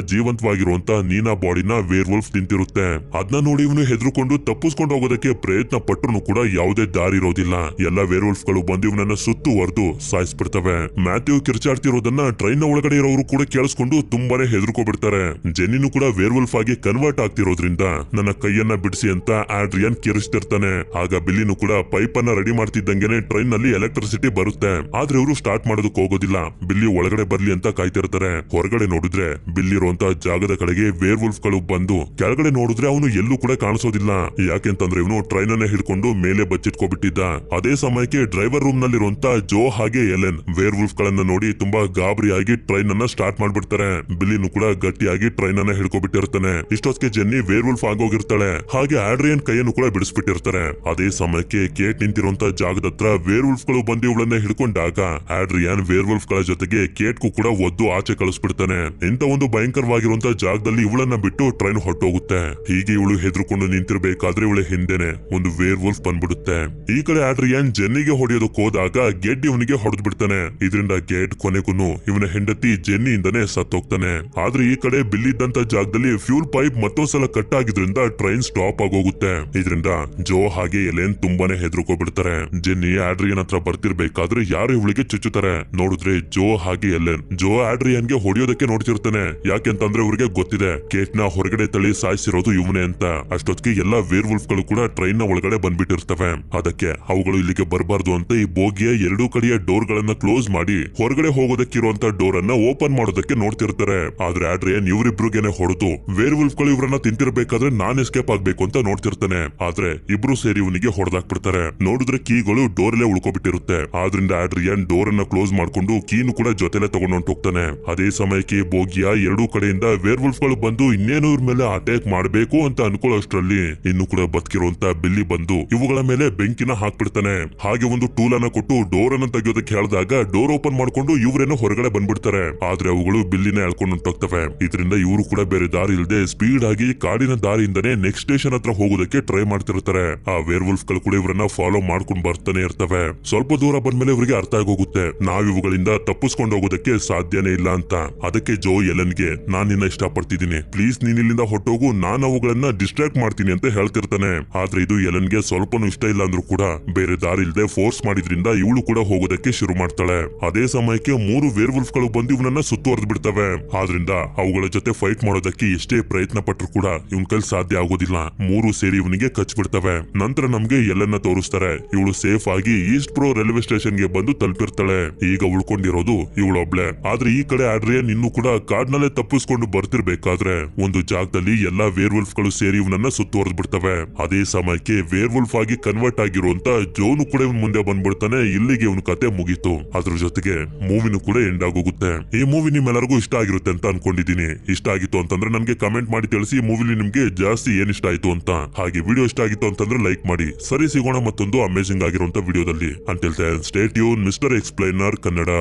ಜೀವಂತವಾಗಿರುವಂತ ನೀನಾ ಬಾಡಿನ ವೇರ್ ವುಲ್ಫ್ ತಿಂತಿರುತ್ತೆ. ಅದನ್ನ ನೋಡಿ ಇವನು ಹೆದರ್ಕೊಂಡು ತಪ್ಪಿಸ್ಕೊಂಡು ಹೋಗೋದಕ್ಕೆ ಪ್ರಯತ್ನ ಪಟ್ಟರು ಕೂಡ ಯಾವುದೇ ದಾರಿ ಇರೋದಿಲ್ಲ. ಎಲ್ಲ ವೇರ್ ವುಲ್ಫ್ ಗಳು ಬಂದು ಇವನನ್ನ ಸುತ್ತುವರೆದು ಸಾಯಿಸ್ಬಿಡ್ತವೆ. ಮ್ಯಾಥ್ಯೂ ಕಿರ್ಚಾಡ್ತಿರೋದನ್ನ ಟ್ರೈನ್ ನ ಒಳಗಡೆ ಇರೋರು ಕೂಡ ಕೇಳಿಸ್ಕೊಂಡು ತುಂಬಾನೇ ಹೆದರ್ಕೊಬಿಡ್ತಾರೆ. ಜೆನ್ನಿನೂ ಕೂಡ ವೇರ್ ವುಲ್ಫ್ ಆಗಿ ಕನ್ವರ್ಟ್ ಆಗ್ತಿರೋದ್ರಿಂದ ನನ್ನ ಕೈಯನ್ನ ಬಿಡಿಸಿ ಅಂತ ಆಡ್ರಿಯನ್ ಕಿರಿಸ್ತಿರ್ತಾನೆ. ಆಗ ಬಿಲ್ಲಿನೂ ಕೂಡ ಪೈಪ್ ಅನ್ನ ರೆಡಿ ಮಾಡ್ತಿದ್ದಂಗೆನೆ ಟ್ರೈನ್ ನಲ್ಲಿ ಎಲೆಕ್ಟ್ರಿಸಿಟಿ ಬರುತ್ತೆ. ಆದ್ರೆ ಇವರು ಸ್ಟಾರ್ಟ್ ಮಾಡೋದಕ್ಕೆ ಹೋಗೋದಿಲ್ಲ, ಬಿಲ್ಲಿ ಒಳಗಡೆ ಬರ್ಲಿ ಅಂತ ಕಾಯ್ತಿರ್ತಾರೆ. ಹೊರಗಡೆ ನೋಡಿದ್ರೆ ಬಿಲ್ಲಿರುವಂತ ಜಾಗದ ಕಡೆಗೆ ವೇರ್ ವುಲ್ಫ್ ಗಳು ಗಳು ಬಂದು ಕೆಳಗಡೆ ನೋಡಿದ್ರೆ ಅವನು ಎಲ್ಲೂ ಕೂಡ ಕಾಣಿಸೋದಿಲ್ಲ. ಯಾಕೆಂತಂದ್ರೆ ಇವನು ಟ್ರೈನ್ ಅನ್ನ ಹಿಡ್ಕೊಂಡು ಮೇಲೆ ಬಚ್ಚಿಟ್ಕೊಬಿಟ್ಟಿದ್ದ. ಅದೇ ಸಮಯಕ್ಕೆ ಡ್ರೈವರ್ ರೂಮ್ ನಲ್ಲಿರುವಂತ ಜೋ ಹಾಗೆ ಎಲೆನ್ ವೇರ್ ವುಲ್ಫ್ ಗಳನ್ನ ನೋಡಿ ತುಂಬಾ ಗಾಬರಿಯಾಗಿ ಟ್ರೈನ್ ಅನ್ನ ಸ್ಟಾರ್ಟ್ ಮಾಡ್ಬಿಡ್ತಾರೆ. ಬಿಲ್ಲಿನು ಕೂಡ ಗಟ್ಟಿಯಾಗಿ ಟ್ರೈನ್ ಅನ್ನ ಹಿಡ್ಕೊಬಿಟ್ಟಿರ್ತಾನೆ. ಇಷ್ಟೊತ್ತಿಗೆ ಜೆನ್ನಿ ವೇರ್ ವುಲ್ಫ್ ಆಗೋಗಿರ್ತಾಳೆ. ಹಾಗೆ ಆಡ್ರಿಯನ್ ಕೈಯನ್ನು ಕೂಡ ಬಿಡಿಸ್ಬಿಟ್ಟಿರ್ತಾರೆ. ಅದೇ ಸಮಯಕ್ಕೆ ಕೇಟ್ ನಿಂತಿರುವಂತ ಜಾಗದ ಹತ್ರ ವೇರ್ ವುಲ್ಫ್ ಗಳು ಬಂದು ಇವಳನ್ನ ಹಿಡ್ಕೊಂಡಾಗ ಆಡ್ರಿಯನ್ ವೇರ್ ವುಲ್ಫ್ ಗಳ ಜೊತೆಗೆ ಕೇಟ್ಗೂ ಕೂಡ ಒದ್ದು ಆಚೆ ಕಳಿಸ್ಬಿಡ್ತಾನೆ. ಇಂತ ಒಂದು ಭಯಂಕರವಾಗಿರುವಂತ ಜಾಗದಲ್ಲಿ ಇವಳನ್ನ ಬಿಟ್ಟು ಟ್ರೈನ್ ಹೊರಟೋಗುತ್ತೆ. ಹೀಗೆ ಇವಳು ಹೆದರ್ಕೊಂಡು ನಿಂತಿರ್ಬೇಕಾದ್ರೆ ಇವಳ ಹಿಂದೆನೆ ಒಂದು ವೇರ್ ವುಲ್ಫ್ ಬಂದ್ಬಿಡುತ್ತೆ. ಈ ಕಡೆ ಆಡ್ರಿಯನ್ ಜೆನ್ನಿಗೆ ಹೊಡೆಯೋದಕ್ಕೆ ಹೋದಾಗ ಗೆಡ್ ಇವನಿಗೆ ಹೊಡೆದ್ ಬಿಡ್ತಾನೆ. ಇದರಿಂದ ಗೆಡ್ ಕೊನೆಗೂ ಇವನ ಹೆಂಡತಿ ಜೆನ್ನಿಯಿಂದನೇ ಸತ್ತೋಗ್ತಾನೆ. ಆದ್ರೆ ಈ ಕಡೆ ಬಿಲ್ಲಿದ್ದಂತ ಜಾಗದಲ್ಲಿ ಫ್ಯೂಲ್ ಪೈಪ್ ಮತ್ತೊಂದ್ಸಲ ಕಟ್ ಆಗಿದ್ರಿಂದ ಟ್ರೈನ್ ಸ್ಟಾಪ್ ಆಗೋಗುತ್ತೆ. ಇದರಿಂದ ಜೋ ಹಾಗೆ ಎಲೆನ್ ತುಂಬಾನೇ ಹೆದರ್ಕೊಬಿಡ್ತಾರೆ. ಜೆನ್ನಿ ಆಡ್ರಿಯನ್ ಹತ್ರ ಬರ್ತಿರ್ಬೇಕಾದ್ರೆ ಯಾರು ಇವಳಿಗೆ ಚುಚ್ಚುತ್ತಾರೆ. ನೋಡಿದ್ರೆ ಜೋ ಹಾಗೆ ಎಲೆನ್ ಜೋ ಆಡ್ರಿಯನ್ಗೆ ಹೊಡೆಯೋದಕ್ಕೆ ನೋಡ್ತಿರ್ತಾನೆ. ಯಾಕೆಂತಂದ್ರೆ ಇವ್ರಿಗೆ ಗೊತ್ತಿದೆ ಕೇಟ್ ನ ಹೊರಗಡೆ ತಳಿ ಸಾಯಿಸಿರೋದು ಇವನೇ ಅಂತ. ಅಷ್ಟೊತ್ತಿಗೆ ಎಲ್ಲಾ ವೇರ್ ವುಲ್ಫ್ ಗಳು ಕೂಡ ಟ್ರೈನ್ ನ ಒಳಗಡೆ ಬಂದ್ಬಿಟ್ಟಿರ್ತವೆ. ಅದಕ್ಕೆ ಅವುಗಳು ಇಲ್ಲಿಗೆ ಬರಬಾರ್ದು ಅಂತ ಈ ಬೋಗಿಯ ಎರಡೂ ಕಡೆಯ ಡೋರ್ ಗಳನ್ನ ಕ್ಲೋಸ್ ಮಾಡಿ ಹೊರಗಡೆ ಹೋಗೋದಕ್ಕಿರುವಂತ ಡೋರ್ ಅನ್ನ ಓಪನ್ ಮಾಡೋದಕ್ಕೆ ನೋಡ್ತಿರ್ತಾರೆ. ಆದ್ರೆ ಆಡ್ರಿಯನ್ ಇವರಿಬ್ರಿಗೇನೆ ಹೊಡೆದು ವೇರ್ ವುಲ್ಫ್ ಗಳು ಇವ್ರನ್ನ ತಿಂತಿರ್ಬೇಕಾದ್ರೆ ನಾನ್ ಎಸ್ಕೇಪ್ ಆಗ್ಬೇಕು ಅಂತ ನೋಡ್ತಿರ್ತಾನೆ. ಆದ್ರೆ ಇಬ್ರು ಸೇರಿ ಇವನಿಗೆ ಹೊಡೆದಾಕ್ಬಿಡ್ತಾರೆ. ನೋಡಿದ್ರೆ ಕೀಗಳು ಡೋರ್ ಅಲ್ಲೇ ಉಳ್ಕೊಬಿಟ್ಟಿರುತ್ತೆ. ಆದ್ರಿಂದ ಆಡ್ರಿಯನ್ ಡೋರ್ ಅನ್ನ ಕ್ಲೋಸ್ ಮಾಡ್ಕೊಂಡು ಕೀನು ಕೂಡ ಜೊತೆಲೆ ತಗೊಂಡು ಹೋಗ್ತಾನೆ. ಅದೇ ಸಮಯಕ್ಕೆ ಬೋಗಿಯ ಎರಡೂ ಕಡೆಯಿಂದ ವೇರ್ ವುಲ್ಫ್ ಗಳು ಬಂದು ಇನ್ನೇನು ಇವ್ರ ಮೇಲೆ ಅಟ್ಯಾಕ್ ಮಾಡಬೇಕು ಅಂತ ಅನ್ಕೊಳ್ಳೋಷ್ಟ್ರಲ್ಲಿ ಇನ್ನು ಕೂಡ ಬದುಕಿರುವಂತ ಬಿಲ್ಲಿ ಬಂದು ಇವುಗಳ ಮೇಲೆ ಬೆಂಕಿನ ಹಾಕ್ಬಿಡ್ತಾನೆ. ಹಾಗೆ ಒಂದು ಟೂಲ್ ಅನ್ನ ಕೊಟ್ಟು ಡೋರ್ ಅನ್ನ ತೆಗೆಯೋದಕ್ಕೆ ಹೇಳಿದಾಗ ಡೋರ್ ಓಪನ್ ಮಾಡ್ಕೊಂಡು ಇವರೇನೋ ಹೊರಗಡೆ ಬಂದ್ಬಿಡ್ತಾರೆ. ಆದ್ರೆ ಅವುಗಳು ಬಿಲ್ಲಿನ ಎಳ್ಕೊಂಡು ಹೊಂಟೋಗ್ತವೆ. ಇದರಿಂದ ಇವರು ಕೂಡ ಬೇರೆ ದಾರಿ ಇಲ್ಲದೆ ಸ್ಪೀಡ್ ಆಗಿ ಕಾಡಿನ ದಾರಿಯಿಂದನೇ ನೆಕ್ಸ್ಟ್ ಸ್ಟೇಷನ್ ಹತ್ರ ಹೋಗೋದಕ್ಕೆ ಟ್ರೈ ಮಾಡ್ತಿರ್ತಾರೆ. ಆ ವೇರ್ ವುಲ್ಫ್ ಗಳು ಕೂಡ ಇವರನ್ನ ಫಾಲೋ ಮಾಡ್ಕೊಂಡು ಬರ್ತಾನೆ ಇರ್ತವೆ. ಸ್ವಲ್ಪ ದೂರ ಬಂದ್ಮೇಲೆ ಇವರಿಗೆ ಅರ್ಥ ಆಗೋಗುತ್ತೆ ನಾವ್ ಇವುಗಳಿಂದ ತಪ್ಪಿಸ್ಕೊಂಡು ಹೋಗೋದಕ್ಕೆ ಸಾಧ್ಯನೇ ಇಲ್ಲ ಅಂತ. ಅದಕ್ಕೆ ಜೋ ಎಲೆನ್ಗೆ ನಾನ್ ನಿನ್ನ ಇಷ್ಟ ಪಡ್ತಿದ್ದೀನಿ, ಪ್ಲೀಸ್ ನೀನ್ ಇಲ್ಲಿಂದ ಹೊಟ್ಟೋಗು, ನಾನು ಅವುಗಳನ್ನ ಡಿಸ್ಟ್ರಾಕ್ಟ್ ಮಾಡ್ತೀನಿ ಅಂತ ಹೇಳ್ತಿರ್ತಾನೆ. ಆದ್ರೆ ಇದು ಎಲೆನ್ಗೆ ಸ್ವಲ್ಪನೂ ಇಷ್ಟ ಇಲ್ಲ ಅಂದ್ರೂ ಕೂಡ ಬೇರೆ ದಾರಿ ಇಲ್ಲದೆ ಫೋರ್ಸ್ ಮಾಡಿದ್ರಿಂದ ಇವಳು ಕೂಡ ಹೋಗೋದಕ್ಕೆ ಶುರು ಮಾಡ್ತಾಳೆ. ಅದೇ ಸಮಯಕ್ಕೆ 3 ವೇರ್ ವುಲ್ಫ್ ಗಳು ಬಂದು ಇವನನ್ನ ಸುತ್ತುವರೆದು ಬಿಡ್ತವೆ. ಆದ್ರಿಂದ ಅವುಗಳ ಜೊತೆ ಫೈಟ್ ಮಾಡೋದಕ್ಕೆ ಎಷ್ಟೇ ಪ್ರಯತ್ನ ಪಟ್ಟರು ಕೂಡ ಇವನ್ ಕೈಲಿ ಸಾಧ್ಯ ಆಗೋದಿಲ್ಲ. 3 ಸೇರಿ ಇವನಿಗೆ ಕಚ್ಬಿಡ್ತವೆ. ನಂತರ ನಮ್ಗೆ ಎಲ್ಲನ್ನ ತೋರಿಸ್ತಾರೆ. ಇವಳು ಸೇಫ್ ಆಗಿ ಈಸ್ಟ್ ಪ್ರೋ ರೈಲ್ವೆ ಸ್ಟೇಷನ್ ಗೆ ಬಂದು ತಲುಪಿರ್ತಾಳೆ. ಈಗ ಉಳ್ಕೊಂಡಿರೋದು ಇವಳೊಬ್ಳೆ. ಆದ್ರೆ ಈ ಕಡೆ ಆಡ್ರಿಯನ್ ಇನ್ನು ಕೂಡ ಕಾಡ್ನಲ್ಲೇ ತಪ್ಪಿಸ್ಕೊಂಡು ಬರ್ತಿರ್ಬೇಕಾದ್ರೆ ಒಂದು ಜಾಗದಲ್ಲಿ ಎಲ್ಲಾ ವೇರ್ ವುಲ್ಫ್ ಗಳು ಸೇರಿ ಇವನನ್ನ ಸುತ್ತುವರೆದು ಬಿಡ್ತವೆ. ಅದೇ ಸಮಯಕ್ಕೆ ವೇರ್ ವುಲ್ಫ್ ಆಗಿ ಕನ್ವರ್ಟ್ ಆಗಿರುವಂತ ಜೋನು ಕೂಡ ಇವನ್ ಮುಂದೆ ಬಂದ್ಬಿಡ್ತಾನೆ. ಇಲ್ಲಿಗೆ ಇವನ್ ಕತೆ ಮುಗೀತು. ಅದ್ರ ಜೊತೆಗೆ ಮೂವಿನೂ ಕೂಡ ಎಂಡ್ ಆಗೋಗುತ್ತೆ. ಈ ಮೂವಿ ನಿಮ್ಮೆಲ್ಲರಿಗೂ ಇಷ್ಟ ಆಗಿರುತ್ತೆ ಅಂತ ಅನ್ಕೊಂಡಿದೀನಿ. ಇಷ್ಟ ಆಗಿತ್ತು ಅಂತಂದ್ರೆ ನನ್ಗೆ ಕಮೆಂಟ್ ಮಾಡಿ ತಿಳಿಸಿ ಈ ಮೂವಿಲಿ ನಿಮ್ಗೆ ಜಾಸ್ತಿ ಏನ್ ಇಷ್ಟ ಆಯ್ತು ಅಂತ. ಹಾಗೆ ವಿಡಿಯೋ ಇಷ್ಟ ಆಗಿತ್ತು ಅಂತಂದ್ರೆ ಲೈಕ್ ಮಾಡಿ. ಸರಿ, ಸಿಗೋಣ ಮತ್ತೊಂದು ಅಮೇಜಿಂಗ್ ಆಗಿರುವಂತ ವಿಡಿಯೋದಲ್ಲಿ. Until then stay tuned, mister explainer Kannada.